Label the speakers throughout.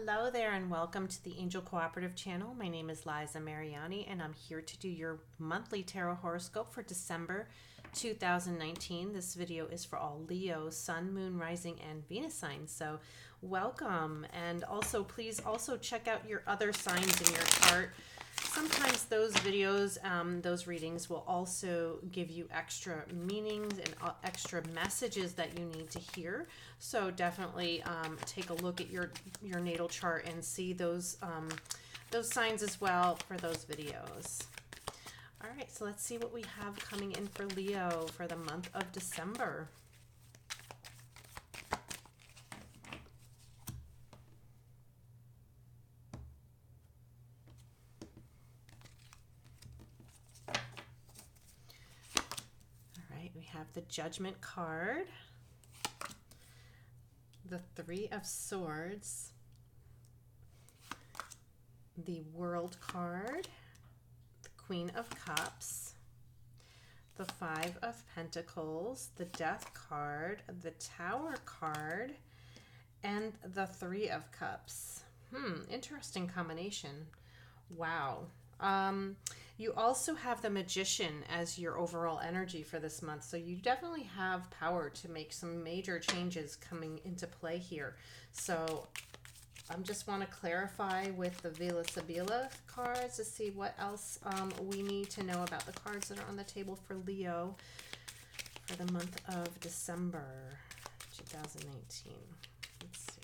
Speaker 1: Hello there and welcome to the Angel Cooperative channel. My name is Liza Mariani and I'm here to do your monthly tarot horoscope for December 2019. This video is for all Leo, Sun, Moon, Rising, and Venus signs. So welcome, and also please also check out your other signs in your chart. Sometimes those videos, those readings will also give you extra meanings and extra messages that you need to hear. So definitely take a look at your natal chart and see those signs as well for those videos. All right, so let's see what we have coming in for Leo for the month of December. We have the Judgment card, the Three of Swords, the World card, the Queen of Cups, the Five of Pentacles, the Death card, the Tower card, and the Three of Cups. Interesting combination. Wow. You also have the Magician as your overall energy for this month. So you definitely have power to make some major changes coming into play here. So I just want to clarify with the Vela Sibila cards to see what else we need to know about the cards that are on the table for Leo for the month of December 2019. Let's see.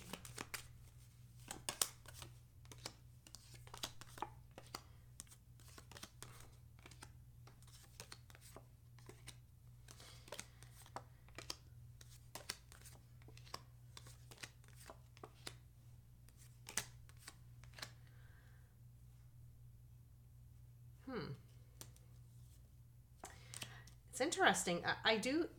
Speaker 1: It's interesting.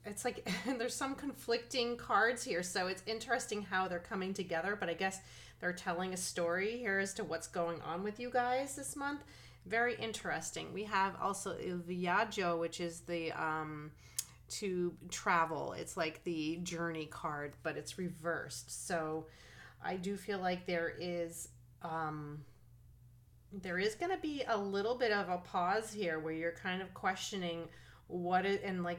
Speaker 1: It's like there's some conflicting cards here, so it's interesting how they're coming together, but I guess they're telling a story here as to what's going on with you guys this month. Very interesting. We have also Il Viaggio, which is the to travel. It's like the journey card, but it's reversed. So I do feel like there is going to be a little bit of a pause here where you're kind of questioning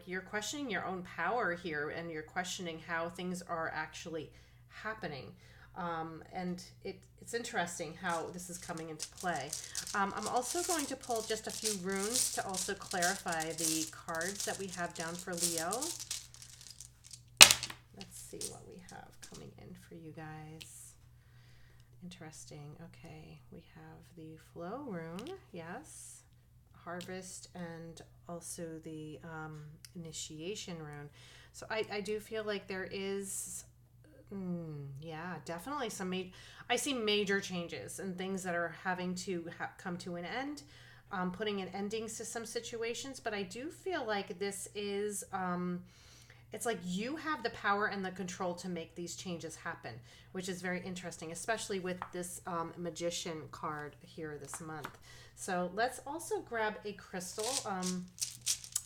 Speaker 1: you're questioning your own power here, and you're questioning how things are actually happening. And it's interesting how this is coming into play. I'm also going to pull just a few runes to also clarify the cards that we have down for Leo. Let's see what we have coming in for you guys. Interesting. Okay, we have the Flow rune, yes, Harvest, and also the Initiation rune. So I do feel like there is definitely I see major changes and things that are having to come to an end, putting an endings to some situations. But I do feel like this is it's like you have the power and the control to make these changes happen, which is very interesting, especially with this Magician card here this month. So let's also grab a crystal.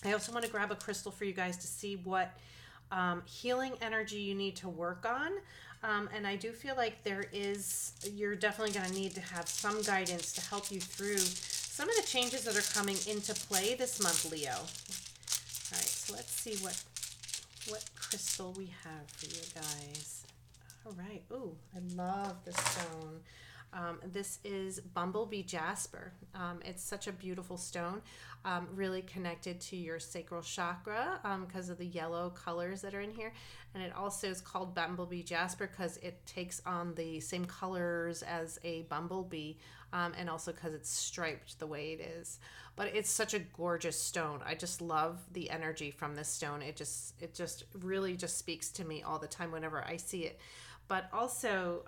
Speaker 1: I also want to grab a crystal for you guys to see what healing energy you need to work on. And I do feel like you're definitely going to need to have some guidance to help you through some of the changes that are coming into play this month, Leo. All right, so let's see what crystal we have for you guys. All right. Ooh, I love this stone. This is Bumblebee Jasper. It's such a beautiful stone, really connected to your sacral chakra because of the yellow colors that are in here. And it also is called Bumblebee Jasper because it takes on the same colors as a bumblebee, and also because it's striped the way it is. But it's such a gorgeous stone. I just love the energy from this stone. It just really just speaks to me all the time whenever I see it. But also,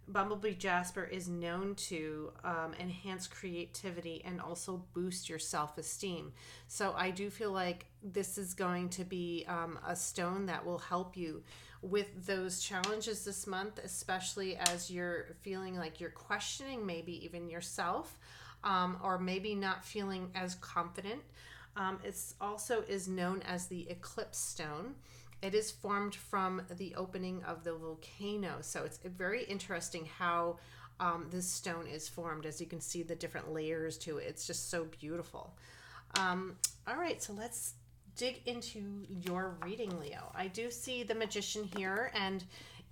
Speaker 1: Bumblebee Jasper is known to enhance creativity and also boost your self-esteem. So I do feel like this is going to be a stone that will help you with those challenges this month, especially as you're feeling like you're questioning maybe even yourself, or maybe not feeling as confident. It's also is known as the Eclipse stone. It is formed from the opening of the volcano. So it's very interesting how this stone is formed. As you can see, the different layers to it. It's just so beautiful. All right, so let's dig into your reading, Leo. I do see the Magician here and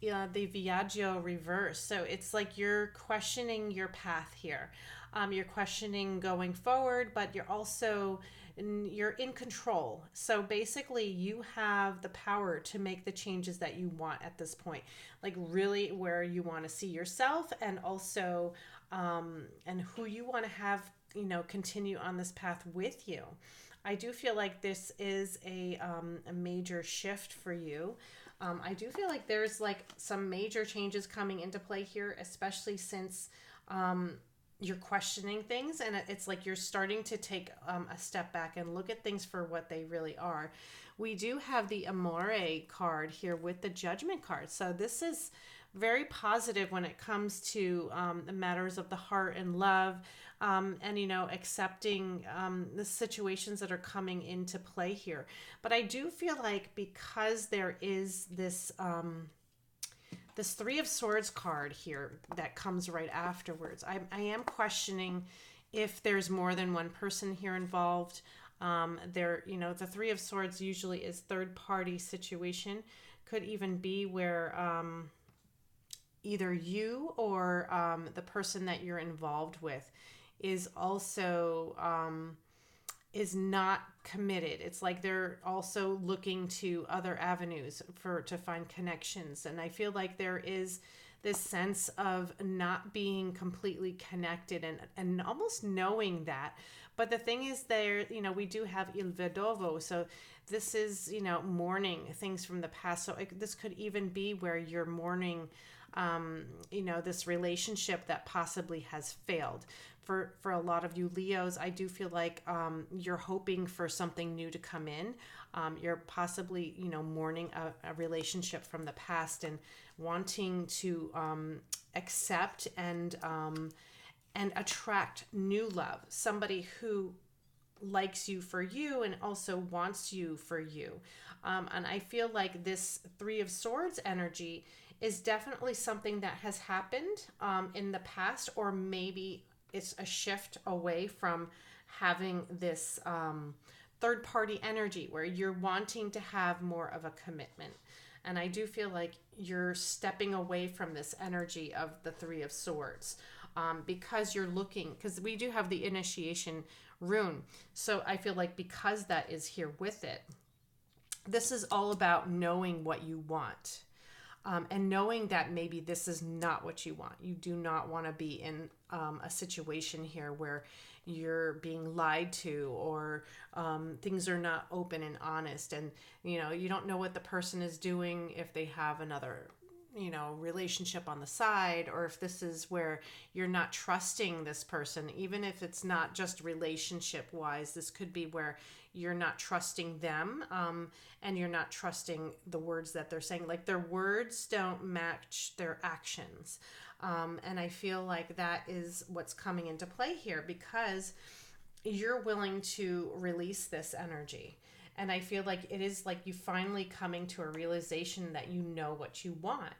Speaker 1: the Viaggio reverse. So it's like you're questioning your path here. You're questioning going forward, but you're in control. So basically, you have the power to make the changes that you want at this point, like really where you want to see yourself, and also and who you want to have, continue on this path with you. I do feel like this is a major shift for you. I do feel like there's like some major changes coming into play here, especially since you're questioning things, and it's like you're starting to take a step back and look at things for what they really are. We do have the Amore card here with the Judgment card. So this is very positive when it comes to the matters of the heart and love, and accepting the situations that are coming into play here. But I do feel like because there is this Three of Swords card here that comes right afterwards, I am questioning if there's more than one person here involved. The Three of Swords usually is third party situation. Could even be where either you or the person that you're involved with is also is not committed. It's like they're also looking to other avenues to find connections. And I feel like there is this sense of not being completely connected and almost knowing that. But the thing is we do have Il Vedovo. So this is, mourning things from the past. So this could even be where you're mourning this relationship that possibly has failed. For a lot of you Leos, I do feel like you're hoping for something new to come in. You're possibly, mourning a relationship from the past and wanting to accept and attract new love. Somebody who likes you for you and also wants you for you. And I feel like this Three of Swords energy is definitely something that has happened in the past, or maybe it's a shift away from having this third party energy where you're wanting to have more of a commitment. And I do feel like you're stepping away from this energy of the Three of Swords because you're looking, because we do have the initiation rune. So I feel like because that is here with it, this is all about knowing what you want. And knowing that maybe this is not what you want. You do not want to be in a situation here where you're being lied to, or things are not open and honest, and you don't know what the person is doing, if they have another relationship on the side, or if this is where you're not trusting this person, even if it's not just relationship wise. This could be where you're not trusting them, and you're not trusting the words that they're saying. Like their words don't match their actions. And I feel like that is what's coming into play here, because you're willing to release this energy. And I feel like it is like you finally coming to a realization that you know what you want.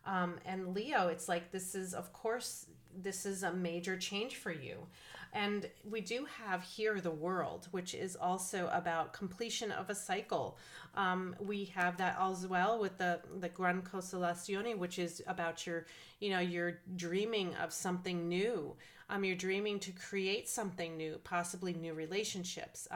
Speaker 1: And Leo, it's like this is a major change for you. And we do have here the World, which is also about completion of a cycle. We have that as well with the Gran Consolazione, which is about you're dreaming of something new. You're dreaming to create something new, possibly new relationships.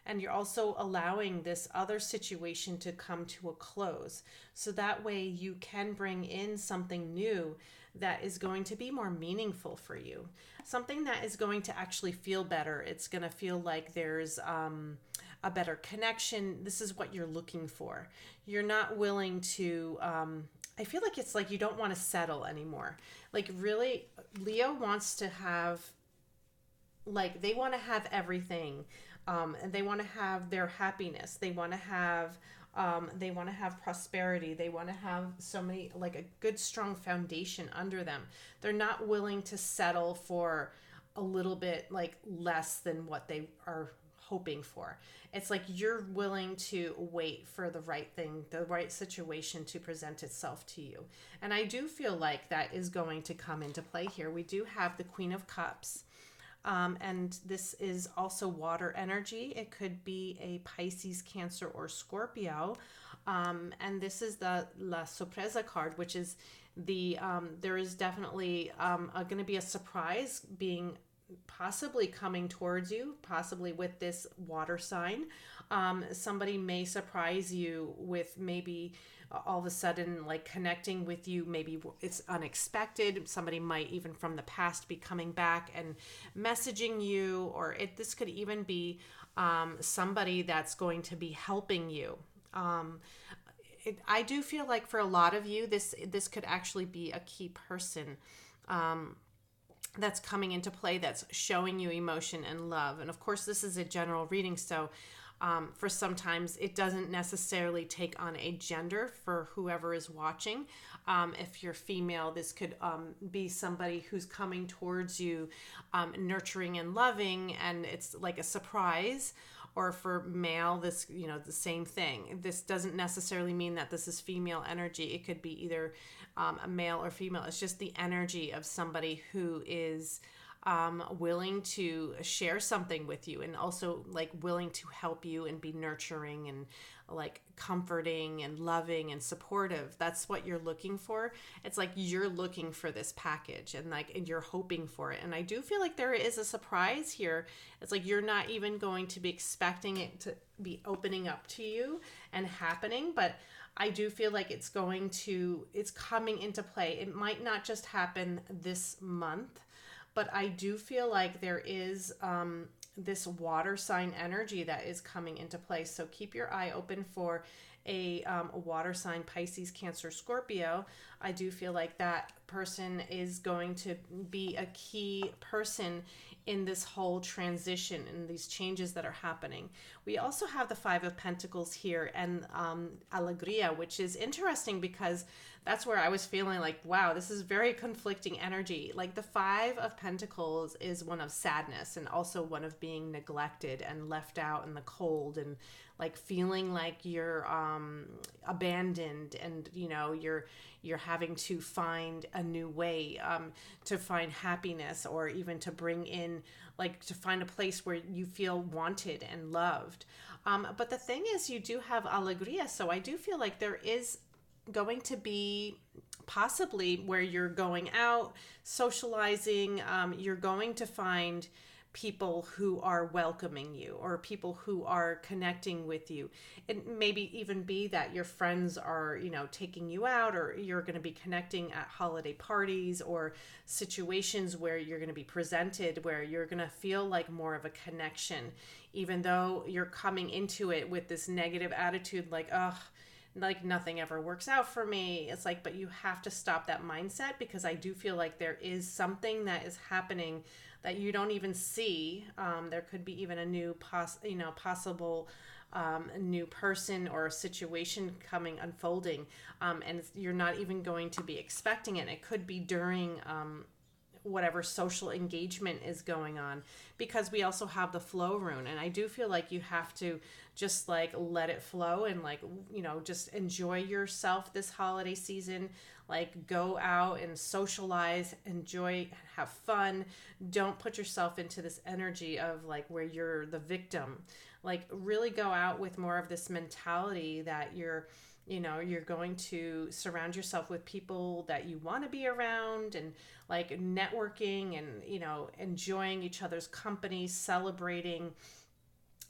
Speaker 1: And you're also allowing this other situation to come to a close. So that way you can bring in something new that is going to be more meaningful for you. Something that is going to actually feel better. It's going to feel like there's a better connection. This is what you're looking for. You're not willing to... I feel like it's like you don't want to settle anymore. Like really, Leo wants to have... Like they want to have everything. And they want to have their happiness. They want to have prosperity. They want to have so many, like a good, strong foundation under them. They're not willing to settle for a little bit like less than what they are hoping for. It's like you're willing to wait for the right thing, the right situation to present itself to you. And I do feel like that is going to come into play here. We do have the Queen of Cups. And this is also water energy. It could be a Pisces, Cancer, or Scorpio. And this is the La Sorpresa card, which is there is definitely going to be a surprise being possibly coming towards you, possibly with this water sign. Somebody may surprise you with maybe all of a sudden like connecting with you. Maybe it's unexpected. Somebody might even from the past be coming back and messaging you, or this could even be somebody that's going to be helping you. I do feel like for a lot of you, this could actually be a key person that's coming into play, that's showing you emotion and love. And of course, this is a general reading, so for sometimes it doesn't necessarily take on a gender for whoever is watching. If you're female, this could be somebody who's coming towards you, nurturing and loving, and it's like a surprise. Or for male, this, the same thing. This doesn't necessarily mean that this is female energy. It could be either a male or female. It's just the energy of somebody who is willing to share something with you, and also like willing to help you and be nurturing and like comforting and loving and supportive. That's what you're looking for. It's like you're looking for this package, and you're hoping for it. And I do feel like there is a surprise here. It's like you're not even going to be expecting it to be opening up to you and happening, but I do feel like it's coming into play. It might not just happen this month, but I do feel like there is this water sign energy that is coming into play. So keep your eye open for a water sign, Pisces, Cancer, Scorpio. I do feel like that person is going to be a key person in this whole transition and these changes that are happening. We also have the Five of Pentacles here and Alegría, which is interesting because that's where I was feeling like, wow, this is very conflicting energy. Like the Five of Pentacles is one of sadness and also one of being neglected and left out in the cold, and like feeling like you're abandoned, and you're having to find a new way to find happiness, or even to bring in, like, to find a place where you feel wanted and loved. But the thing is, you do have Alegría, so I do feel like there is going to be possibly where you're going out, socializing, you're going to find people who are welcoming you, or people who are connecting with you. It maybe even be that your friends are, taking you out, or you're going to be connecting at holiday parties or situations where you're going to be presented, where you're going to feel like more of a connection, even though you're coming into it with this negative attitude, like, ugh, like nothing ever works out for me. It's like, but you have to stop that mindset, because I do feel like there is something that is happening that you don't even see. There could be even a new possible new person or situation unfolding, and you're not even going to be expecting it. It could be during whatever social engagement is going on, because we also have the flow rune, and I do feel like you have to just like let it flow and just enjoy yourself this holiday season. Like, go out and socialize, enjoy, have fun. Don't put yourself into this energy of like where you're the victim. Like, really go out with more of this mentality that you're going to surround yourself with people that you want to be around, and like networking and, enjoying each other's company, celebrating.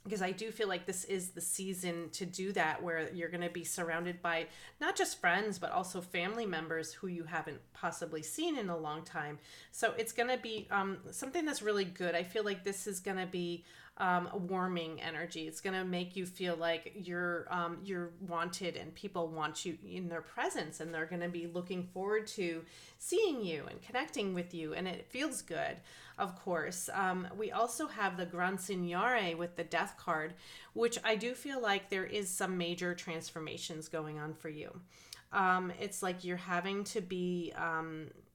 Speaker 1: Because I do feel like this is the season to do that, where you're going to be surrounded by not just friends, but also family members who you haven't possibly seen in a long time. So it's going to be something that's really good. I feel like this is going to be a warming energy. It's going to make you feel like you're wanted, and people want you in their presence, and they're going to be looking forward to seeing you and connecting with you, and it feels good. Of course, we also have the Gran Signore with the Death card, which I do feel like there is some major transformations going on for you. It's like you're having to be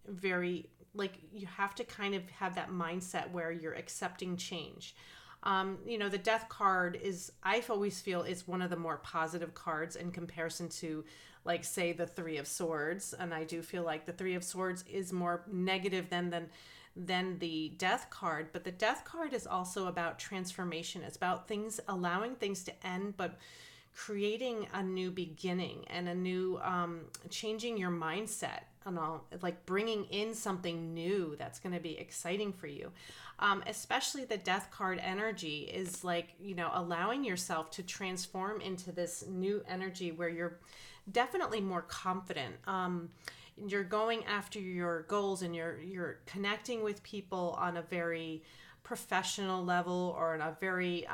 Speaker 1: very, like, you have to kind of have that mindset where you're accepting change. The death card is, I always feel, is one of the more positive cards in comparison to, like, say, the Three of Swords. And I do feel like the Three of Swords is more negative than the death card. But the death card is also about transformation. It's about things, allowing things to end, but creating a new beginning and a new, changing your mindset and all, like bringing in something new that's going to be exciting for you. Especially the death card energy is like, allowing yourself to transform into this new energy where you're definitely more confident. You're going after your goals, and you're connecting with people on a very professional level, or on a very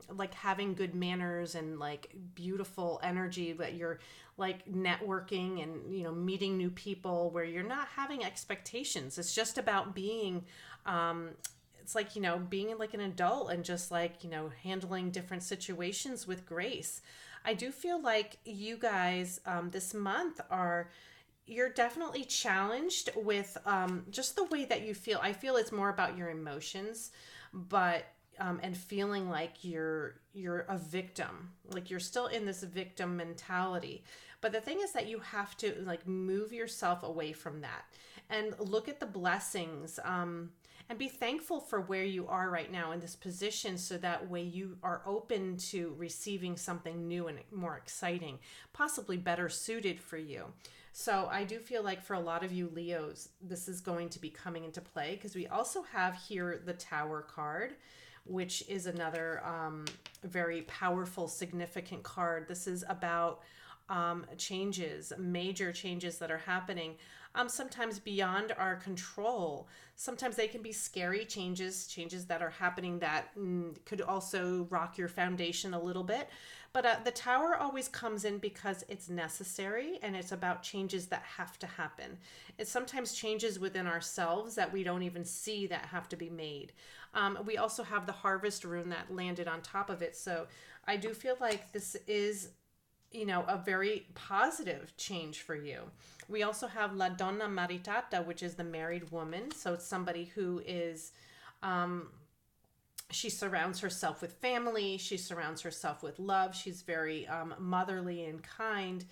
Speaker 1: like having good manners and like beautiful energy, that you're like networking and meeting new people, where you're not having expectations. It's just about being it's like being like an adult, and just like handling different situations with grace. I do feel like you guys this month you're definitely challenged with just the way that you feel. I feel it's more about your emotions, but and feeling like you're a victim, like you're still in this victim mentality. But the thing is that you have to like move yourself away from that and look at the blessings, and be thankful for where you are right now in this position, so that way you are open to receiving something new and more exciting, possibly better suited for you. So I do feel like for a lot of you Leos, this is going to be coming into play, because we also have here the Tower card, which is another very powerful, significant card. This is about changes, major changes that are happening, sometimes beyond our control. Sometimes they can be scary changes that are happening that could also rock your foundation a little bit. But the Tower always comes in because it's necessary, and it's about changes that have to happen. It's sometimes changes within ourselves that we don't even see that have to be made. We also have the Harvest rune that landed on top of it. So I do feel like this is a very positive change for you. We also have La Donna Maritata, which is the married woman. So it's somebody who is, she surrounds herself with family. She surrounds herself with love. She's very motherly and kind.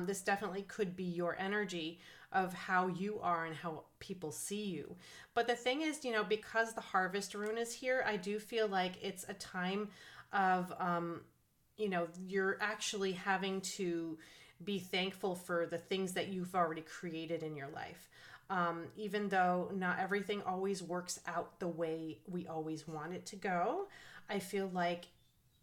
Speaker 1: This definitely could be your energy of how you are and how people see you. But the thing is, because the Harvest rune is here, I do feel like it's a time of, you're actually having to be thankful for the things that you've already created in your life. Even though not everything always works out the way we always want it to go, I feel like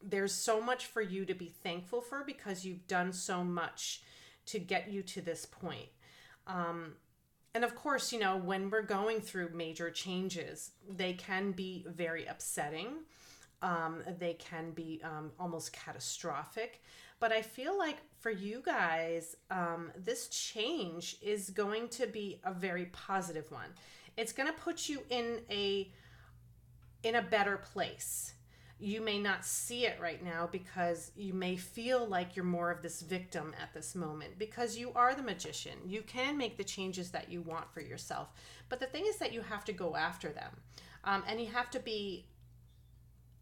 Speaker 1: there's so much for you to be thankful for, because you've done so much to get you to this point. And of course, when we're going through major changes, they can be very upsetting. They can be almost catastrophic. But I feel like for you guys, this change is going to be a very positive one. It's going to put you in a better place. You may not see it right now, because you may feel like you're more of this victim at this moment, because you are the magician. You can make the changes that you want for yourself. But the thing is that you have to go after them. And you have to be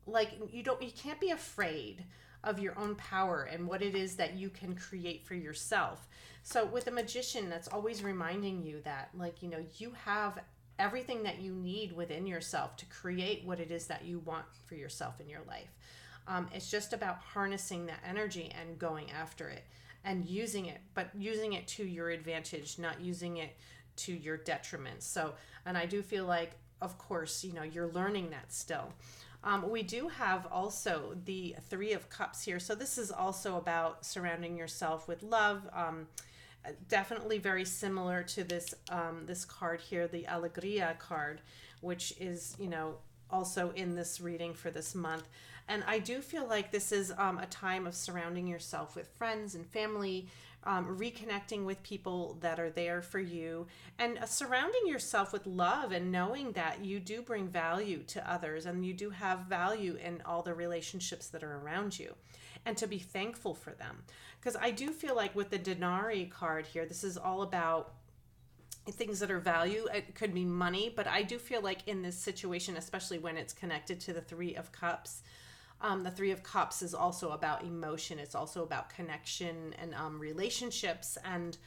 Speaker 1: like, you can't be afraid of your own power and what it is that you can create for yourself. So with a magician, that's always reminding you that, like, you have everything that you need within yourself to create what it is that you want for yourself in your life. It's just about harnessing that energy and going after it and using it, but using it to your advantage, not using it to your detriment. So, and I do feel like, of course, you're learning that still. We do have also the Three of Cups here. So this is also about surrounding yourself with love. Definitely very similar to this this card here, the Alegria card, which is, also in this reading for this month. And I do feel like this is a time of surrounding yourself with friends and family, reconnecting with people that are there for you, and surrounding yourself with love, and knowing that you do bring value to others, and you do have value in all the relationships that are around you, and to be thankful for them. Because I do feel like with the Denari card here, this is all about things that are value. It could be money, but I do feel like in this situation, especially when it's connected to the Three of Cups, the Three of Cups is also about emotion. It's also about connection and relationships, and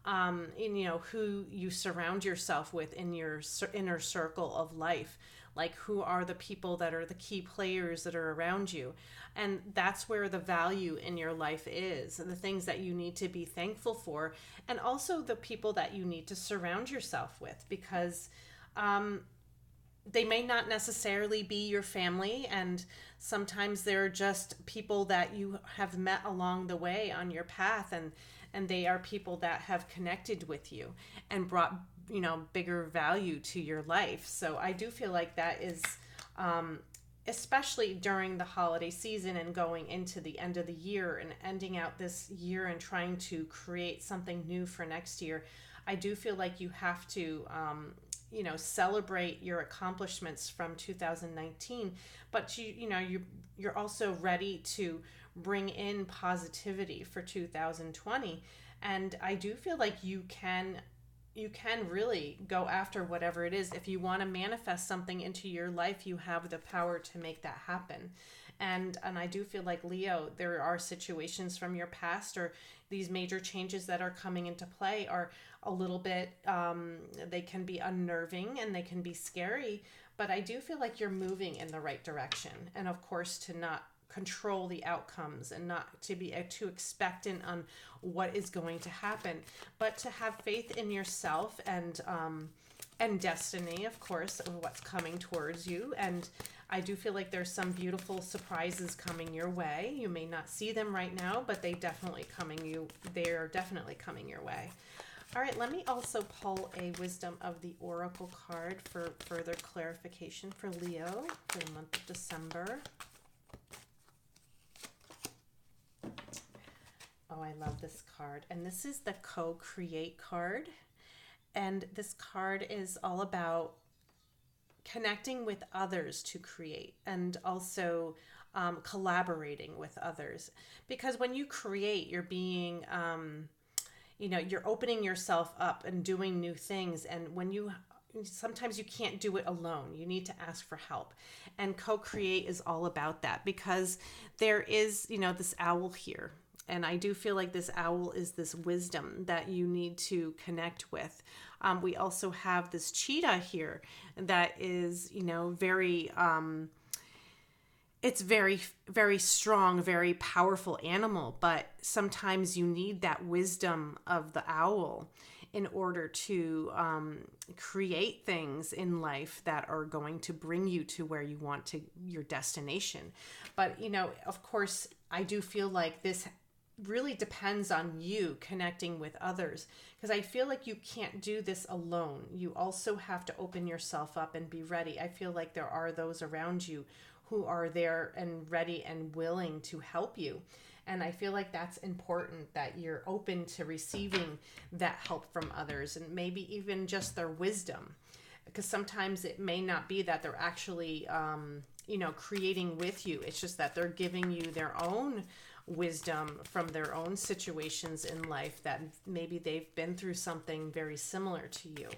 Speaker 1: who you surround yourself with in your inner circle of life. Like, who are the people that are the key players that are around you? And that's where the value in your life is, and the things that you need to be thankful for, and also the people that you need to surround yourself with, because they may not necessarily be your family, and sometimes they're just people that you have met along the way on your path, and they are people that have connected with you and brought bigger value to your life. So I do feel like that is especially during the holiday season and going into the end of the year and ending out this year and trying to create something new for next year. I do feel like you have to celebrate your accomplishments from 2019, but you're also ready to bring in positivity for 2020. And I do feel like you can really go after whatever it is. If you want to manifest something into your life, you have the power to make that happen. And I do feel like, Leo, there are situations from your past, or these major changes that are coming into play are a little bit, they can be unnerving and they can be scary, but I do feel like you're moving in the right direction. And of course, to not control the outcomes and not to be too expectant on what is going to happen, but to have faith in yourself and destiny, of course, of what's coming towards you. And I do feel like there's some beautiful surprises coming your way. You may not see them right now, but they're definitely coming your way. All right, let me also pull a Wisdom of the Oracle card for further clarification for Leo for the month of December. Oh, I love this card. And this is the Co-Create card. And this card is all about connecting with others to create, and also collaborating with others. Because when you create, you're being, you're opening yourself up and doing new things. And sometimes you can't do it alone. You need to ask for help. And Co-Create is all about that, because there is, this owl here. And I do feel like this owl is this wisdom that you need to connect with. We also have this cheetah here that is, very, it's very, very strong, very powerful animal. But sometimes you need that wisdom of the owl in order to create things in life that are going to bring you to where you want to, your destination. But, of course, I do feel like this really depends on you connecting with others, because I feel like you can't do this alone. You also have to open yourself up and be ready. I feel like there are those around you who are there and ready and willing to help you. And I feel like that's important, that you're open to receiving that help from others, and maybe even just their wisdom, because sometimes it may not be that they're actually creating with you. It's just that they're giving you their own wisdom from their own situations in life, that maybe they've been through something very similar to you.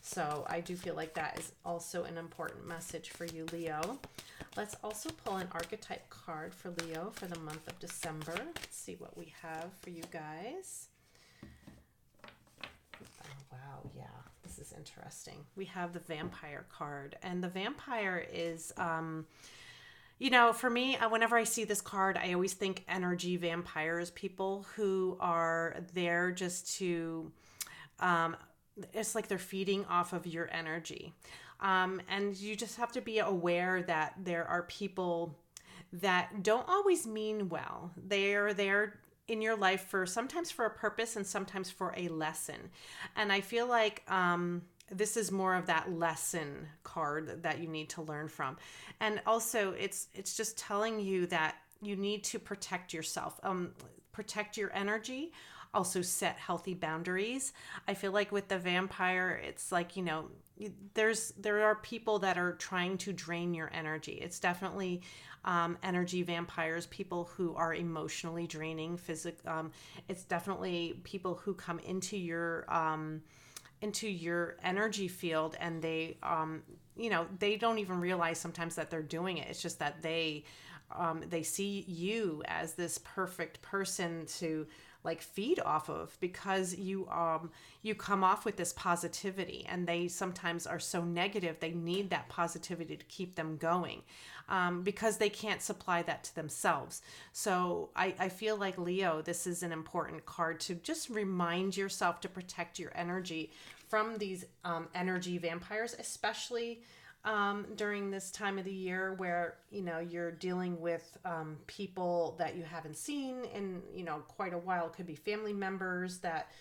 Speaker 1: So I do feel like that is also an important message for you, Leo. Let's also pull an archetype card for Leo for the month of December. Let's see what we have for you guys. Oh, wow, yeah, this is interesting. We have the Vampire card, and the Vampire is for me, whenever I see this card, I always think energy vampires, people who are there just to, it's like they're feeding off of your energy. And you just have to be aware that there are people that don't always mean well. They're there in your life sometimes for a purpose and sometimes for a lesson. And I feel like, this is more of that lesson card that you need to learn from. And also it's just telling you that you need to protect yourself, protect your energy, also set healthy boundaries. I feel like with the Vampire, it's like, there are people that are trying to drain your energy. It's definitely energy vampires, people who are emotionally draining, it's definitely people who come into your into your energy field, and they they don't even realize sometimes that they're doing it. It's just that they see you as this perfect person to like feed off of, because you come off with this positivity, and they sometimes are so negative. They need that positivity to keep them going, because they can't supply that to themselves. So I feel like, Leo, this is an important card to just remind yourself to protect your energy from these energy vampires, especially during this time of the year where you're dealing with people that you haven't seen in quite a while. It could be family members that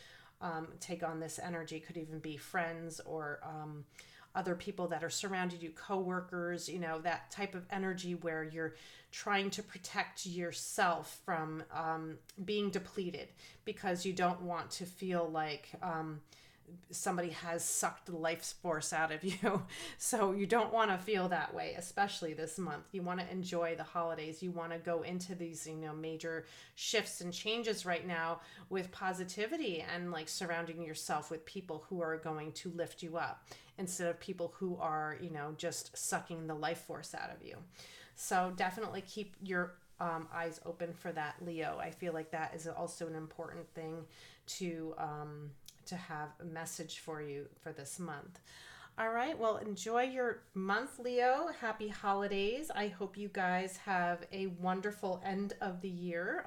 Speaker 1: take on this energy. Could even be friends or other people that are surrounded you, coworkers. That type of energy where you're trying to protect yourself from being depleted, because you don't want to feel like somebody has sucked the life force out of you. So you don't want to feel that way, especially this month. You want to enjoy the holidays. You want to go into these, major shifts and changes right now with positivity, and like surrounding yourself with people who are going to lift you up, instead of people who are, just sucking the life force out of you. So definitely keep your eyes open for that, Leo. I feel like that is also an important thing to have a message for you for this month. All right, well, enjoy your month, Leo. Happy holidays. I hope you guys have a wonderful end of the year.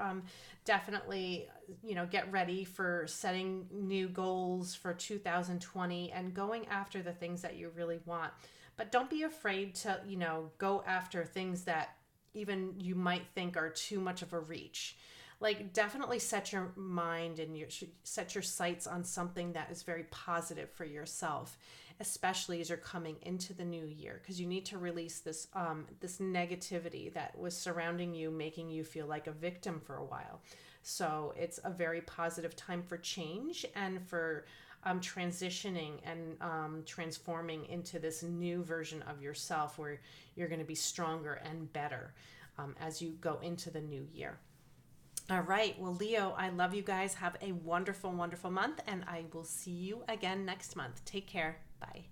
Speaker 1: Definitely, get ready for setting new goals for 2020 and going after the things that you really want. But don't be afraid to, go after things that even you might think are too much of a reach. Like, definitely set your mind and set your sights on something that is very positive for yourself, especially as you're coming into the new year, because you need to release this this negativity that was surrounding you, making you feel like a victim for a while. So it's a very positive time for change and for transitioning and transforming into this new version of yourself, where you're going to be stronger and better as you go into the new year. All right. Well, Leo, I love you guys. Have a wonderful, wonderful month, and I will see you again next month. Take care. Bye.